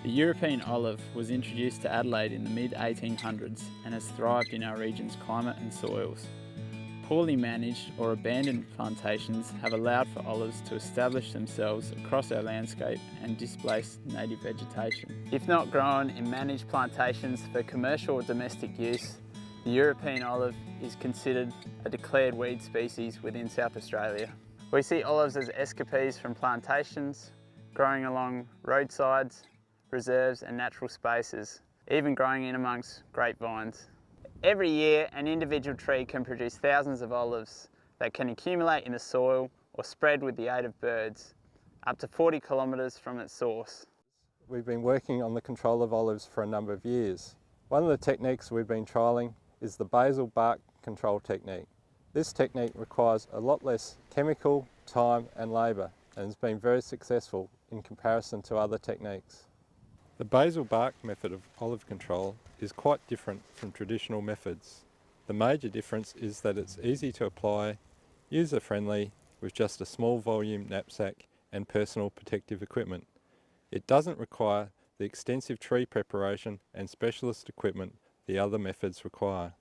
The European olive was introduced to Adelaide in the mid-1800s and has thrived in our region's climate and soils. Poorly managed or abandoned plantations have allowed for olives to establish themselves across our landscape and displace native vegetation. If not grown in managed plantations for commercial or domestic use, the European olive is considered a declared weed species within South Australia. We see olives as escapees from plantations, growing along roadsides, reserves and natural spaces, even growing in amongst grapevines. Every year, an individual tree can produce thousands of olives that can accumulate in the soil or spread with the aid of birds, up to 40 kilometres from its source. We've been working on the control of olives for a number of years. One of the techniques we've been trialling is the basal bark control technique. This technique requires a lot less chemical, time and labour and has been very successful in comparison to other techniques. The basal bark method of olive control is quite different from traditional methods. The major difference is that it's easy to apply, user-friendly, with just a small volume knapsack and personal protective equipment. It doesn't require the extensive tree preparation and specialist equipment the other methods require.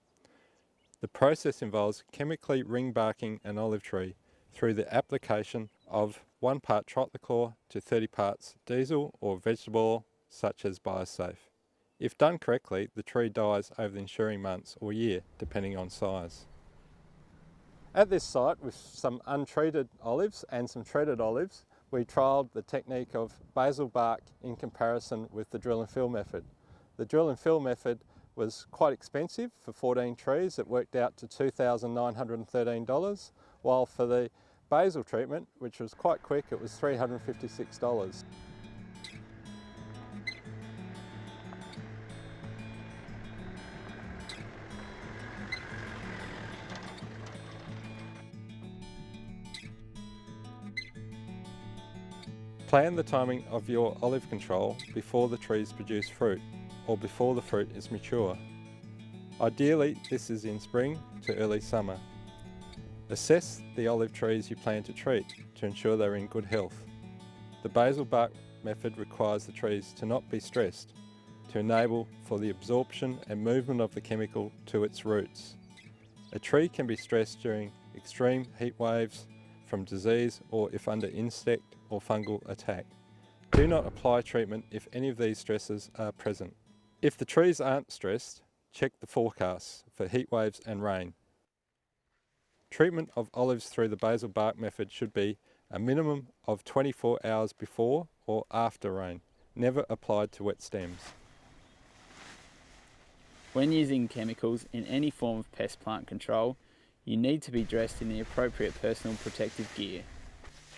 The process involves chemically ring barking an olive tree through the application of 1 part trichlor to 30 parts diesel or vegetable oil such as Biosafe. If done correctly, the tree dies over the ensuing months or year, depending on size. At this site, with some untreated olives and some treated olives, we trialled the technique of basal bark in comparison with the drill and fill method. The drill and fill method was quite expensive. For 14 trees it worked out to $2,913, while for the basal treatment, which was quite quick, it was $356. Plan the timing of your olive control before the trees produce fruit or before the fruit is mature. Ideally, this is in spring to early summer. Assess the olive trees you plan to treat to ensure they're in good health. The basal bark method requires the trees to not be stressed to enable for the absorption and movement of the chemical to its roots. A tree can be stressed during extreme heat waves from disease or if under insect or fungal attack. Do not apply treatment if any of these stresses are present. If the trees aren't stressed, check the forecasts for heat waves and rain. Treatment of olives through the basal bark method should be a minimum of 24 hours before or after rain, never applied to wet stems. When using chemicals in any form of pest plant control, you need to be dressed in the appropriate personal protective gear.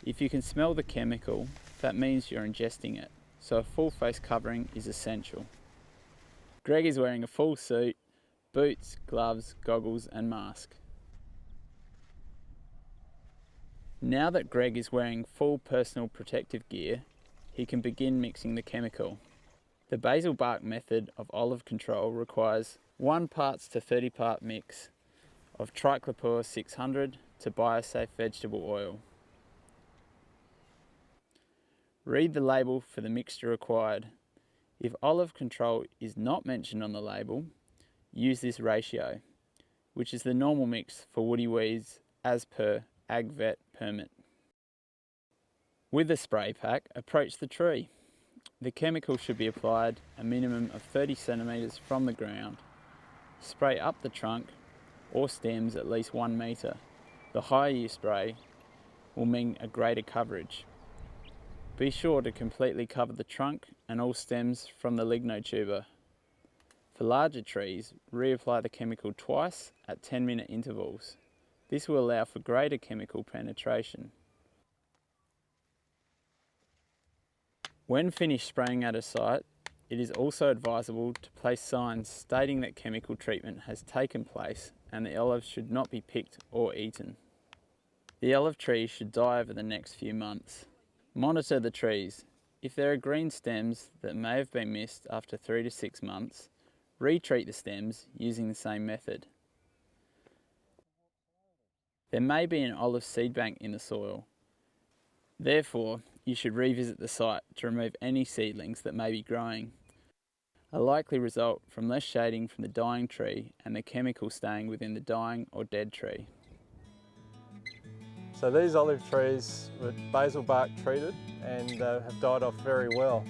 If you can smell the chemical, that means you're ingesting it, so a full face covering is essential. Greg is wearing a full suit, boots, gloves, goggles and mask. Now that Greg is wearing full personal protective gear, he can begin mixing the chemical. The basal bark method of olive control requires 1 parts to 30 part mix of trichlor 600 to Biosafe vegetable oil. Read the label for the mixture required. If olive control is not mentioned on the label, use this ratio, which is the normal mix for woody weeds as per AgVet permit. With the spray pack, approach the tree. The chemical should be applied a minimum of 30 centimetres from the ground. Spray up the trunk or stems at least 1 metre. The higher you spray will mean a greater coverage. Be sure to completely cover the trunk and all stems from the lignotuber. For larger trees, reapply the chemical twice at 10-minute intervals. This will allow for greater chemical penetration. When finished spraying at a site, it is also advisable to place signs stating that chemical treatment has taken place and the olives should not be picked or eaten. The olive tree should die over the next few months. Monitor the trees. If there are green stems that may have been missed after 3 to 6 months, retreat the stems using the same method. There may be an olive seed bank in the soil. Therefore, you should revisit the site to remove any seedlings that may be growing. A likely result from less shading from the dying tree and the chemical staying within the dying or dead tree. So these olive trees were basal bark treated and have died off very well,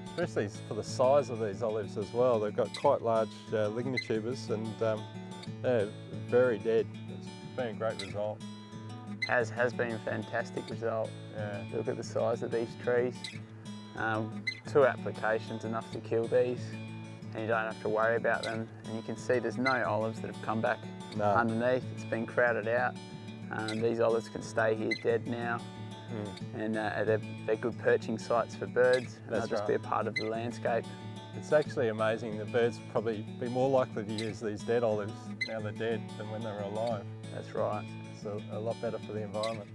especially for the size of these olives as well. They've got quite large lignotubers and they're very dead. It's been a great result. Has been a fantastic result. Yeah. Look at the size of these trees. 2 applications enough to kill these, and you don't have to worry about them. And you can see there's no olives that have come back underneath. It's been crowded out. These olives can stay here dead now, and they're good perching sites for birds, and they'll just be a part of the landscape. It's actually amazing. The birds will probably be more likely to use these dead olives now they're dead than when they were alive. That's right. It's a lot better for the environment.